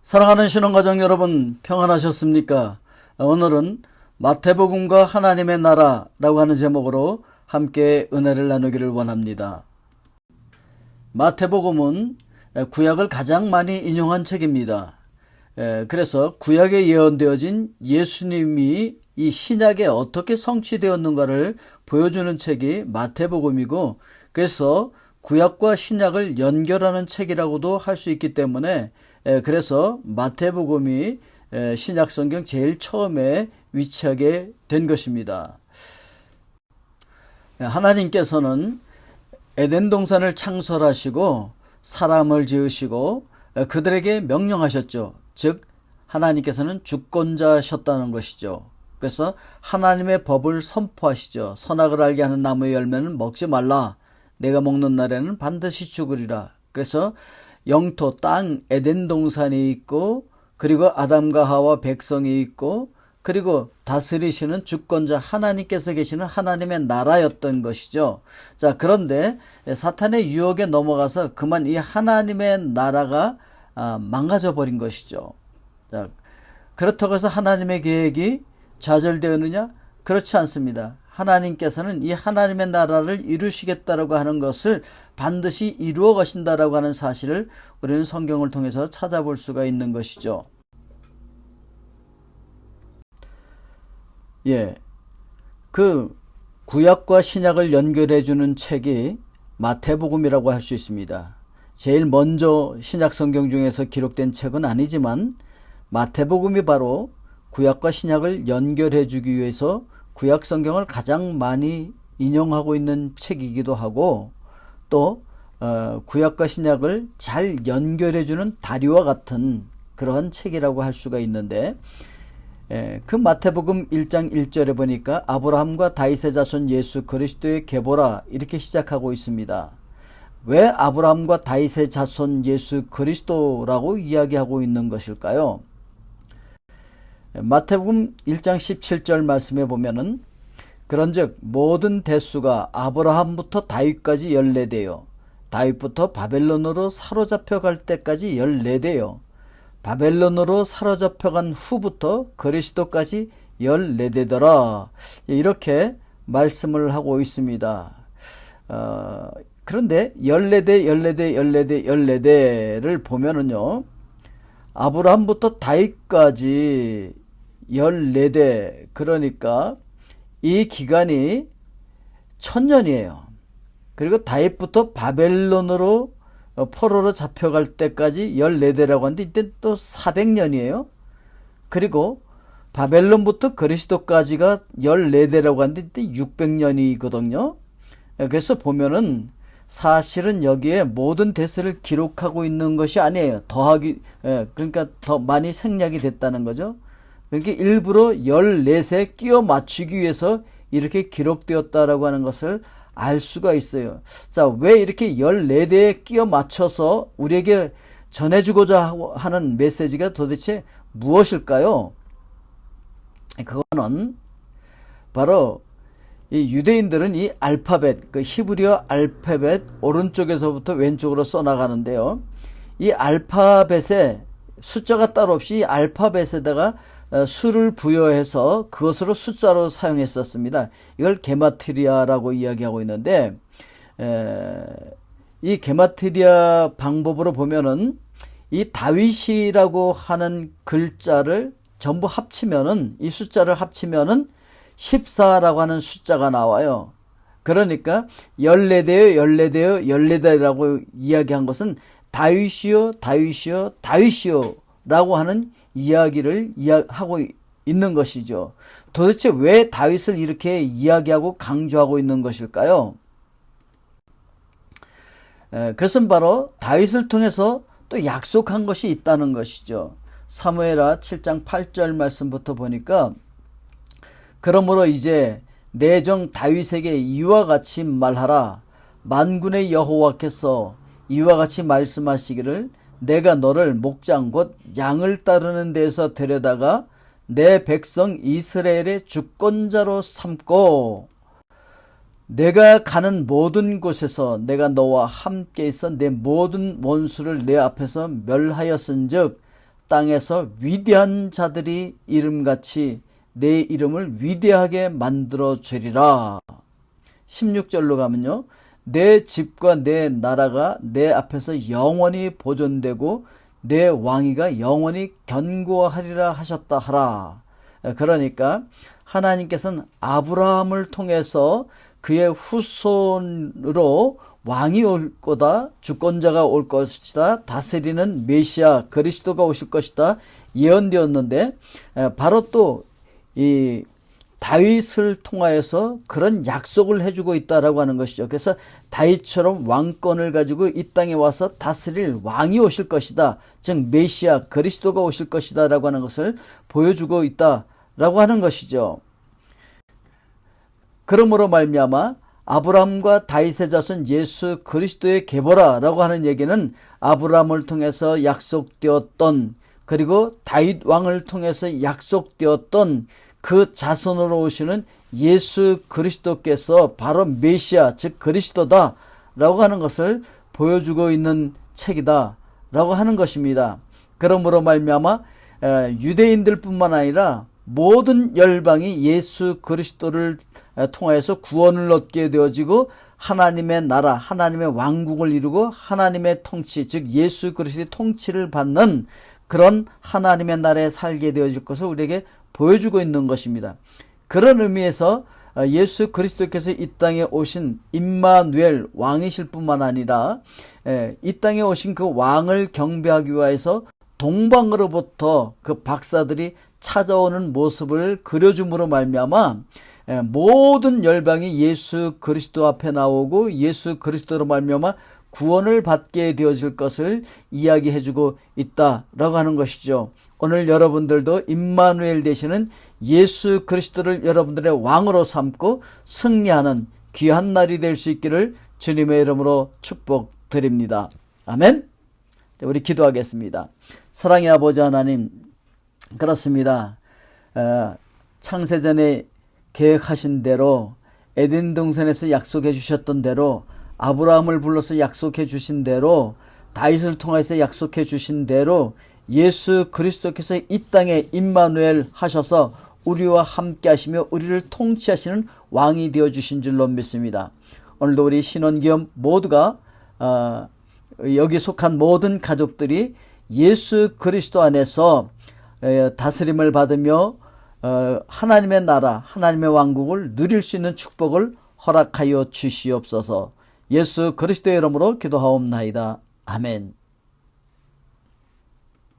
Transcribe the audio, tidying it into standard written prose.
사랑하는 신혼가족 여러분, 평안하셨습니까? 오늘은 마태복음과 하나님의 나라라고 하는 제목으로 함께 은혜를 나누기를 원합니다. 마태복음은 구약을 가장 많이 인용한 책입니다. 그래서 구약에 예언되어진 예수님이 이 신약에 어떻게 성취되었는가를 보여주는 책이 마태복음이고, 그래서 구약과 신약을 연결하는 책이라고도 할 수 있기 때문에 그래서 마태복음이 신약 성경 제일 처음에 위치하게 된 것입니다. 하나님께서는 에덴 동산을 창설하시고 사람을 지으시고 그들에게 명령하셨죠. 즉 하나님께서는 주권자셨다는 것이죠. 그래서 하나님의 법을 선포하시죠. 선악을 알게 하는 나무의 열매는 먹지 말라. 내가 먹는 날에는 반드시 죽으리라. 그래서 영토, 땅, 에덴 동산이 있고, 그리고 아담과 하와 백성이 있고, 그리고 다스리시는 주권자 하나님께서 계시는 하나님의 나라였던 것이죠. 자, 그런데 사탄의 유혹에 넘어가서 그만 이 하나님의 나라가 망가져 버린 것이죠. 자, 그렇다고 해서 하나님의 계획이 좌절되었느냐? 그렇지 않습니다. 하나님께서는 이 하나님의 나라를 이루시겠다라고 하는 것을 반드시 이루어 가신다라고 하는 사실을 우리는 성경을 통해서 찾아볼 수가 있는 것이죠. 그 구약과 신약을 연결해 주는 책이 마태복음이라고 할 수 있습니다. 제일 먼저 신약 성경 중에서 기록된 책은 아니지만 마태복음이 바로 구약과 신약을 연결해 주기 위해서 구약 성경을 가장 많이 인용하고 있는 책이기도 하고, 또 구약과 신약을 잘 연결해주는 다리와 같은 그러한 책이라고 할 수가 있는데, 그 마태복음 1장 1절에 보니까 아브라함과 다윗의 자손 예수 그리스도의 계보라 이렇게 시작하고 있습니다. 왜 아브라함과 다윗의 자손 예수 그리스도라고 이야기하고 있는 것일까요? 마태복음 1장 17절 말씀에 보면은 그런즉 모든 대수가 아브라함부터 다윗까지 14대요. 다윗부터 바벨론으로 사로잡혀 갈 때까지 14대요. 바벨론으로 사로잡혀간 후부터 그리스도까지 14대더라. 이렇게 말씀을 하고 있습니다. 그런데 14를 보면은요, 아브라함부터 다윗까지 14대, 그러니까 이 기간이 1000년이에요. 그리고 다윗부터 바벨론으로 포로로 잡혀갈 때까지 14대라고 하는데 이때 또 400년이에요. 그리고 바벨론부터 그리스도까지가 14대라고 하는데 이때 600년이거든요. 그래서 보면은 사실은 여기에 모든 대세를 기록하고 있는 것이 아니에요. 그러니까 더 많이 생략이 됐다는 거죠. 그러니까 일부러 14세 끼워 맞추기 위해서 이렇게 기록되었다라고 하는 것을 알 수가 있어요. 자, 왜 이렇게 14대에 끼워 맞춰서 우리에게 전해주고자 하는 메시지가 도대체 무엇일까요? 그거는 바로 이 유대인들은 이 알파벳, 그 히브리어 알파벳 오른쪽에서부터 왼쪽으로 써나가는데요. 이 알파벳에 숫자가 따로 없이 이 알파벳에다가 수를 부여해서 그것으로 숫자로 사용했었습니다. 이걸 게마트리아라고 이야기하고 있는데, 이 게마트리아 방법으로 보면은 이 다윗이라고 하는 글자를 전부 합치면은, 이 숫자를 합치면은 14라고 하는 숫자가 나와요. 그러니까 14대요 14대요 14대라고 이야기한 것은 다윗이요 다윗이요 다윗이요 라고 하는 이야기를 하고 있는 것이죠. 도대체 왜 다윗을 이렇게 이야기하고 강조하고 있는 것일까요? 그것은 바로 다윗을 통해서 또 약속한 것이 있다는 것이죠. 사무엘하 7장 8절 말씀부터 보니까, 그러므로 이제 내 종 다윗에게 이와 같이 말하라. 만군의 여호와께서 이와 같이 말씀하시기를 내가 너를 목장 곧 양을 따르는 데서 데려다가 내 백성 이스라엘의 주권자로 삼고 내가 가는 모든 곳에서 내가 너와 함께 있어 내 모든 원수를 내 앞에서 멸하였은즉 땅에서 위대한 자들이 이름같이 내 이름을 위대하게 만들어 주리라. 16절로 가면요. 내 집과 내 나라가 내 앞에서 영원히 보존되고 내 왕위가 영원히 견고하리라 하셨다 하라. 그러니까 하나님께서는 아브라함을 통해서 그의 후손으로 왕이 올 거다, 주권자가 올 것이다, 다스리는 메시아 그리스도가 오실 것이다 예언되었는데, 바로 또 이 다윗을 통하여서 그런 약속을 해주고 있다라고 하는 것이죠. 그래서 다윗처럼 왕권을 가지고 이 땅에 와서 다스릴 왕이 오실 것이다, 즉 메시아 그리스도가 오실 것이다 라고 하는 것을 보여주고 있다라고 하는 것이죠. 그러므로 말미암아 아브라함과 다윗의 자손 예수 그리스도의 계보라라고 하는 얘기는 아브라함을 통해서 약속되었던, 그리고 다윗 왕을 통해서 약속되었던 그 자손으로 오시는 예수 그리스도께서 바로 메시아 즉 그리스도다 라고 하는 것을 보여주고 있는 책이다 라고 하는 것입니다. 그러므로 말미암아 유대인들 뿐만 아니라 모든 열방이 예수 그리스도를 통하여서 구원을 얻게 되어지고 하나님의 나라, 하나님의 왕국을 이루고 하나님의 통치, 즉 예수 그리스도의 통치를 받는 그런 하나님의 나라에 살게 되어질 것을 우리에게 보여주고 있는 것입니다. 그런 의미에서 예수 그리스도께서 이 땅에 오신 임마누엘 왕이실 뿐만 아니라 이 땅에 오신 그 왕을 경배하기 위해서 동방으로부터 그 박사들이 찾아오는 모습을 그려줌으로 말미암아 모든 열방이 예수 그리스도 앞에 나오고 예수 그리스도로 말미암아 구원을 받게 되어질 것을 이야기해주고 있다라고 하는 것이죠. 오늘 여러분들도 임마누엘 되시는 예수 그리스도를 여러분들의 왕으로 삼고 승리하는 귀한 날이 될 수 있기를 주님의 이름으로 축복드립니다. 아멘. 우리 기도하겠습니다. 사랑의 아버지 하나님, 그렇습니다. 창세전에 계획하신 대로 에덴 동산에서 약속해 주셨던 대로 아브라함을 불러서 약속해 주신 대로 다윗을 통해서 약속해 주신 대로 예수 그리스도께서 이 땅에 임마누엘 하셔서 우리와 함께 하시며 우리를 통치하시는 왕이 되어 주신 줄로 믿습니다. 오늘도 우리 신혼기업 모두가 여기 속한 모든 가족들이 예수 그리스도 안에서 다스림을 받으며 하나님의 나라, 하나님의 왕국을 누릴 수 있는 축복을 허락하여 주시옵소서. 예수 그리스도의 이름으로 기도하옵나이다. 아멘.